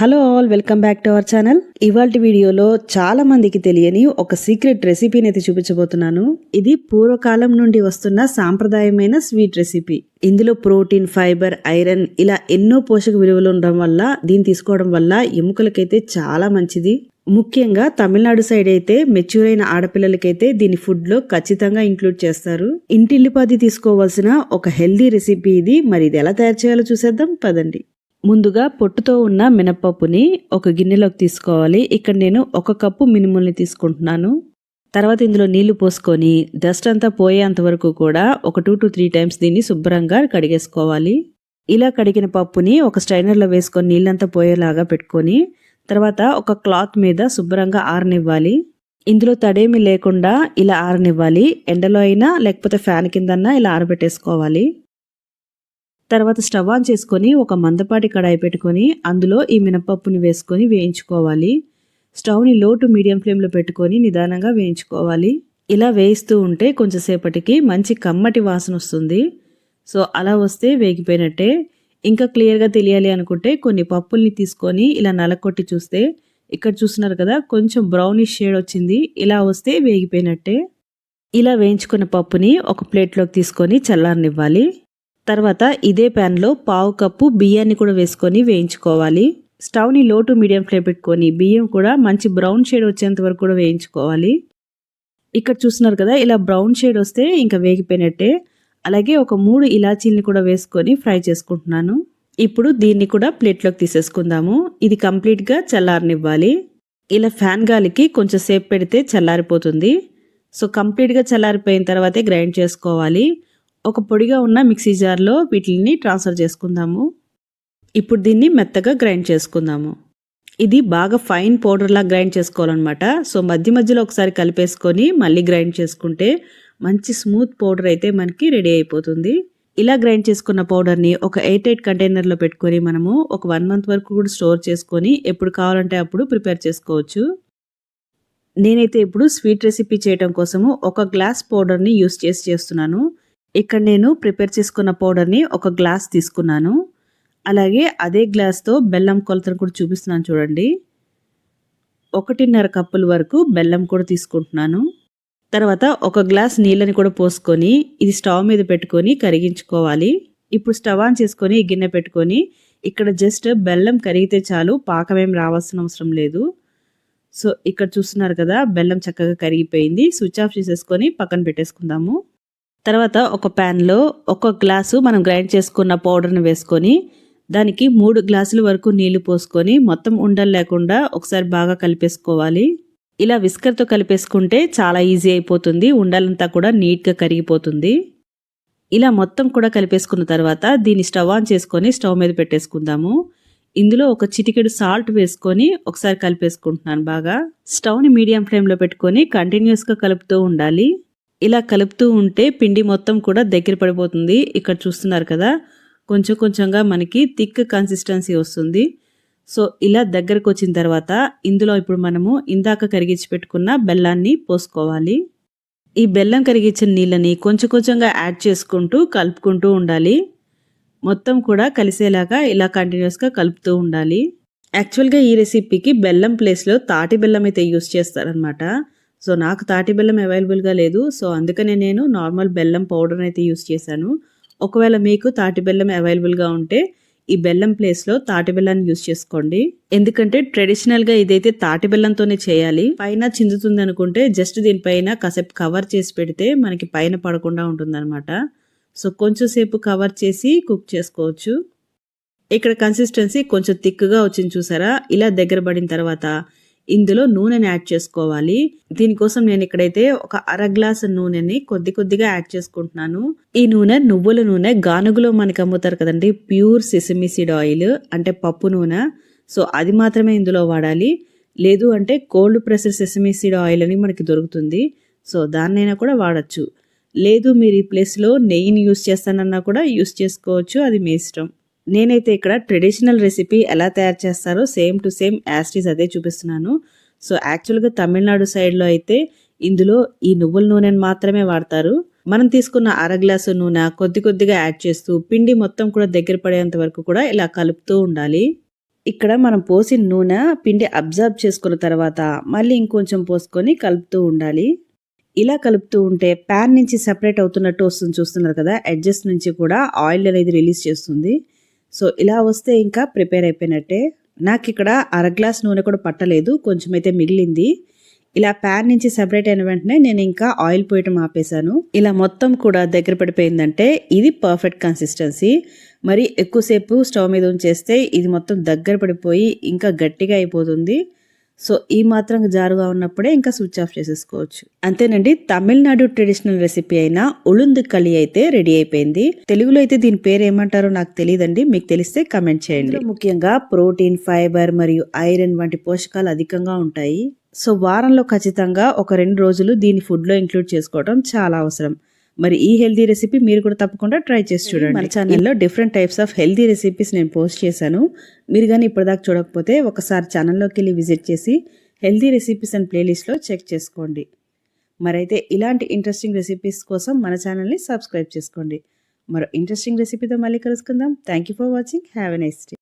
Hello all, welcome back to our channel. ఇవాల్టి వీడియోలో చాలా మందికి తెలియని ఒక సీక్రెట్ రెసిపీని అయితే చూపించబోతున్నాను. ఇది పూర్వకాలం నుండి వస్తున్న సాంప్రదాయమైన స్వీట్ రెసిపీ. ఇందులో ప్రోటీన్, ఫైబర్, ఐరన్ ఇలా ఎన్నో పోషక విలువలు ఉండడం వల్ల దీన్ని తీసుకోవడం వల్ల ఎముకలకైతే చాలా మంచిది. ముఖ్యంగా తమిళనాడు సైడ్ అయితే మెచ్యూర్ అయిన ఆడపిల్లలకైతే దీని ఫుడ్ లో ఖచ్చితంగా ఇంక్లూడ్ చేస్తారు. ఇంటిల్లిపాది తీసుకోవాల్సిన ఒక హెల్దీ రెసిపీ ఇది. మరి ఇది ఎలా తయారు చేయాలో చూసేద్దాం పదండి. ముందుగా పొట్టుతో ఉన్న మినపప్పుని ఒక గిన్నెలోకి తీసుకోవాలి. ఇక్కడ నేను 1 కప్పు మినుముల్ని తీసుకుంటున్నాను. తర్వాత ఇందులో నీళ్లు పోసుకొని డస్ట్ అంతా పోయేంత వరకు కూడా ఒక 2 to 3 టైమ్స్ దీన్ని శుభ్రంగా కడిగేసుకోవాలి. ఇలా కడిగిన పప్పుని ఒక స్ట్రైనర్లో వేసుకొని నీళ్ళంతా పోయేలాగా పెట్టుకొని తర్వాత ఒక క్లాత్ మీద శుభ్రంగా ఆరనివ్వాలి. ఇందులో తడేమి లేకుండా ఇలా ఆరనివ్వాలి. ఎండలో అయినా లేకపోతే ఫ్యాన్ కిందన్నా ఇలా ఆరబెట్టేసుకోవాలి. తర్వాత స్టవ్ ఆన్ చేసుకొని ఒక మందపాటి కడాయి పెట్టుకొని అందులో ఈ మినపప్పుని వేసుకొని వేయించుకోవాలి. స్టవ్ని లో టు మీడియం ఫ్లేమ్లో పెట్టుకొని నిదానంగా వేయించుకోవాలి. ఇలా వేయిస్తూ ఉంటే కొంచెంసేపటికి మంచి కమ్మటి వాసన వస్తుంది. సో అలా వస్తే వేగిపోయినట్టే. ఇంకా క్లియర్గా తెలియాలి అనుకుంటే కొన్ని పప్పుల్ని తీసుకొని ఇలా నలకొట్టి చూస్తే ఇక్కడ చూస్తున్నారు కదా, కొంచెం బ్రౌనిష్ షేడ్ వచ్చింది. ఇలా వస్తే వేగిపోయినట్టే. ఇలా వేయించుకున్న పప్పుని ఒక ప్లేట్లోకి తీసుకొని చల్లారనివ్వాలి. తర్వాత ఇదే ప్యాన్లో 1/2 కప్పు బియ్యాన్ని కూడా వేసుకొని వేయించుకోవాలి. స్టవ్ని లో టు మీడియం ఫ్లేమ్ పెట్టుకొని బియ్యం కూడా మంచి బ్రౌన్ షేడ్ వచ్చేంత వరకు కూడా వేయించుకోవాలి. ఇక్కడ చూస్తున్నారు కదా, ఇలా బ్రౌన్ షేడ్ వస్తే ఇంకా వేగిపోయినట్టే. అలాగే ఒక 3 ఇలాచీల్ని కూడా వేసుకొని ఫ్రై చేసుకుంటున్నాను. ఇప్పుడు దీన్ని కూడా ప్లేట్లోకి తీసేసుకుందాము. ఇది కంప్లీట్గా చల్లారనివ్వాలి. ఇలా ఫ్యాన్ గాలికి కొంచెం సేపు పెడితే చల్లారిపోతుంది. సో కంప్లీట్గా చల్లారిపోయిన తర్వాతే గ్రైండ్ చేసుకోవాలి. ఒక పొడిగా ఉన్న మిక్సీ జార్లో వీటిని ట్రాన్స్ఫర్ చేసుకుందాము. ఇప్పుడు దీన్ని మెత్తగా గ్రైండ్ చేసుకుందాము. ఇది బాగా ఫైన్ పౌడర్లా గ్రైండ్ చేసుకోవాలన్నమాట. సో మధ్య మధ్యలో ఒకసారి కలిపేసుకొని మళ్ళీ గ్రైండ్ చేసుకుంటే మంచి స్మూత్ పౌడర్ అయితే మనకి రెడీ అయిపోతుంది. ఇలా గ్రైండ్ చేసుకున్న పౌడర్ని ఒక ఎయిర్ టైట్ కంటైనర్లో పెట్టుకొని మనము ఒక 1 month వరకు కూడా స్టోర్ చేసుకొని ఎప్పుడు కావాలంటే అప్పుడు ప్రిపేర్ చేసుకోవచ్చు. నేనైతే ఇప్పుడు స్వీట్ రెసిపీ చేయడం కోసము 1 గ్లాస్ పౌడర్ని యూస్ చేస్తున్నాను. ఇక్కడ నేను ప్రిపేర్ చేసుకున్న పౌడర్ని 1 గ్లాస్ తీసుకున్నాను. అలాగే అదే గ్లాస్తో బెల్లం కొలతను కూడా చూపిస్తున్నాను చూడండి. 1.5 కప్పుల వరకు బెల్లం కూడా తీసుకుంటున్నాను. తర్వాత 1 గ్లాస్ నీళ్ళని కూడా పోసుకొని ఇది స్టవ్ మీద పెట్టుకొని కరిగించుకోవాలి. ఇప్పుడు స్టవ్ ఆన్ చేసుకొని గిన్నె పెట్టుకొని ఇక్కడ జస్ట్ బెల్లం కరిగితే చాలు, పాకమేం రావాల్సిన అవసరం లేదు. సో ఇక్కడ చూస్తున్నారు కదా, బెల్లం చక్కగా కరిగిపోయింది. స్విచ్ ఆఫ్ చేసేసుకొని పక్కన పెట్టేసుకుందాము. తర్వాత ఒక ప్యాన్లో 1 గ్లాసు మనం గ్రైండ్ చేసుకున్న పౌడర్ని వేసుకొని దానికి 3 గ్లాసుల వరకు నీళ్లు పోసుకొని మొత్తం ఉండలు లేకుండా ఒకసారి బాగా కలిపేసుకోవాలి. ఇలా విస్కర్తో కలిపేసుకుంటే చాలా ఈజీ అయిపోతుంది. ఉండలంతా కూడా నీట్గా కరిగిపోతుంది. ఇలా మొత్తం కూడా కలిపేసుకున్న తర్వాత దీన్ని స్టవ్ ఆన్ చేసుకొని స్టవ్ మీద పెట్టేసుకుందాము. ఇందులో ఒక చిటికెడు సాల్ట్ వేసుకొని ఒకసారి కలిపేసుకుంటున్నాను బాగా. స్టవ్ని మీడియం ఫ్లేమ్లో పెట్టుకొని కంటిన్యూస్గా కలుపుతూ ఉండాలి. ఇలా కలుపుతూ ఉంటే పిండి మొత్తం కూడా దగ్గర పడిపోతుంది. ఇక్కడ చూస్తున్నారు కదా, కొంచెం కొంచెంగా మనకి థిక్ కన్సిస్టెన్సీ వస్తుంది. సో ఇలా దగ్గరకు వచ్చిన తర్వాత ఇందులో ఇప్పుడు మనము ఇందాక కరిగించి పెట్టుకున్న బెల్లాన్ని పోసుకోవాలి. ఈ బెల్లం కరిగించిన నీళ్ళని కొంచెం కొంచెంగా యాడ్ చేసుకుంటూ కలుపుకుంటూ ఉండాలి. మొత్తం కూడా కలిసేలాగా ఇలా కంటిన్యూస్గా కలుపుతూ ఉండాలి. యాక్చువల్గా ఈ రెసిపీకి బెల్లం ప్లేస్లో తాటి బెల్లం అయితే యూస్ చేస్తారనమాట. సో నాకు తాటి బెల్లం అవైలబుల్గా లేదు. సో అందుకనే నేను నార్మల్ బెల్లం పౌడర్ అయితే యూస్ చేశాను. ఒకవేళ మీకు తాటి బెల్లం అవైలబుల్గా ఉంటే ఈ బెల్లం ప్లేస్లో తాటి బెల్లాన్ని యూస్ చేసుకోండి. ఎందుకంటే ట్రెడిషనల్గా ఇదైతే తాటి బెల్లంతోనే చేయాలి. పైన చిందుతుంది అనుకుంటే జస్ట్ దీనిపైన కాసేపు కవర్ చేసి పెడితే మనకి పైన పడకుండా ఉంటుందన్నమాట. సో కొంచెం సేపు కవర్ చేసి కుక్ చేసుకోవచ్చు. ఇక్కడ కన్సిస్టెన్సీ కొంచెం థిక్గా వచ్చింది చూసారా. ఇలా దగ్గర పడిన తర్వాత ఇందులో నూనెని యాడ్ చేసుకోవాలి. దీనికోసం నేను ఇక్కడైతే ఒక 1/2 గ్లాసు నూనెని కొద్ది కొద్దిగా యాడ్ చేసుకుంటున్నాను. ఈ నూనె నువ్వుల నూనె, గానుగులో మనకి అమ్ముతారు కదండి, ప్యూర్ సెసమీ సీడ్ ఆయిల్ అంటే పప్పు నూనె. సో అది మాత్రమే ఇందులో వాడాలి. లేదు అంటే cold pressed sesame seed oil అని మనకి దొరుకుతుంది. సో దాన్నైనా కూడా వాడచ్చు. లేదు మీరు ఈ ప్లేస్లో నెయ్యిని యూస్ చేస్తానన్నా కూడా యూస్ చేసుకోవచ్చు, అది మీ ఇష్టం. నేనైతే ఇక్కడ ట్రెడిషనల్ రెసిపీ ఎలా తయారు చేస్తారో సేమ్ టు సేమ్ యాస్టీస్ అదే చూపిస్తున్నాను. సో యాక్చువల్గా తమిళనాడు సైడ్లో అయితే ఇందులో ఈ నువ్వుల నూనెని మాత్రమే వాడతారు. మనం తీసుకున్న 1/2 గ్లాసు నూనె కొద్ది కొద్దిగా యాడ్ చేస్తూ పిండి మొత్తం కూడా దగ్గర పడేంత వరకు కూడా ఇలా కలుపుతూ ఉండాలి. ఇక్కడ మనం పోసిన నూనె పిండి అబ్జర్వ్ చేసుకున్న తర్వాత మళ్ళీ ఇంకొంచెం పోసుకొని కలుపుతూ ఉండాలి. ఇలా కలుపుతూ ఉంటే ప్యాన్ నుంచి సెపరేట్ అవుతున్నట్టు వస్తుంది, చూస్తున్నారు కదా. ఎడ్జెస్ నుంచి కూడా ఆయిల్ అనేది రిలీజ్ చేస్తుంది. సో ఇలా వస్తే ఇంకా ప్రిపేర్ అయిపోయినట్టే. నాకు ఇక్కడ అర గ్లాస్ నూనె కూడా పట్టలేదు, కొంచెం అయితే మిగిలింది. ఇలా ప్యాన్ నుంచి సెపరేట్ అయిన వెంటనే నేను ఇంకా ఆయిల్ పోయటం ఆపేశాను. ఇలా మొత్తం కూడా దగ్గర పడిపోయిందంటే ఇది పర్ఫెక్ట్ కన్సిస్టెన్సీ. మరి ఎక్కువసేపు స్టవ్ మీద ఉంచేస్తే ఇది మొత్తం దగ్గర పడిపోయి ఇంకా గట్టిగా అయిపోతుంది. సో ఈ మాత్రం జారుగా ఉన్నప్పుడే ఇంకా స్విచ్ ఆఫ్ చేసేసుకోవచ్చు. అంతేనండి, తమిళనాడు ట్రెడిషనల్ రెసిపీ అయిన ఉళుందు కలి అయితే రెడీ అయిపోయింది. తెలుగులో అయితే దీని పేరు ఏమంటారో నాకు తెలియదండి, మీకు తెలిస్తే కమెంట్ చేయండి. ముఖ్యంగా ప్రోటీన్, ఫైబర్ మరియు ఐరన్ వంటి పోషకాలు అధికంగా ఉంటాయి. సో వారంలో ఖచ్చితంగా ఒక 2 రోజులు దీన్ని ఫుడ్లో ఇంక్లూడ్ చేసుకోవడం చాలా అవసరం. మరి ఈ హెల్దీ రెసిపీ మీరు కూడా తప్పకుండా ట్రై చేసి చూడండి. మన ఛానల్లో different types of healthy recipes నేను పోస్ట్ చేశాను. మీరు కానీ ఇప్పటిదాకా చూడకపోతే ఒకసారి ఛానల్లోకి వెళ్ళి విజిట్ చేసి హెల్దీ రెసిపీస్ అండ్ ప్లేలిస్ట్లో చెక్ చేసుకోండి. మరైతే ఇలాంటి ఇంట్రెస్టింగ్ రెసిపీస్ కోసం మన ఛానల్ని సబ్స్క్రైబ్ చేసుకోండి. మరో ఇంట్రెస్టింగ్ రెసిపీతో మళ్ళీ కలుసుకుందాం. Thank you for watching. Have a nice day.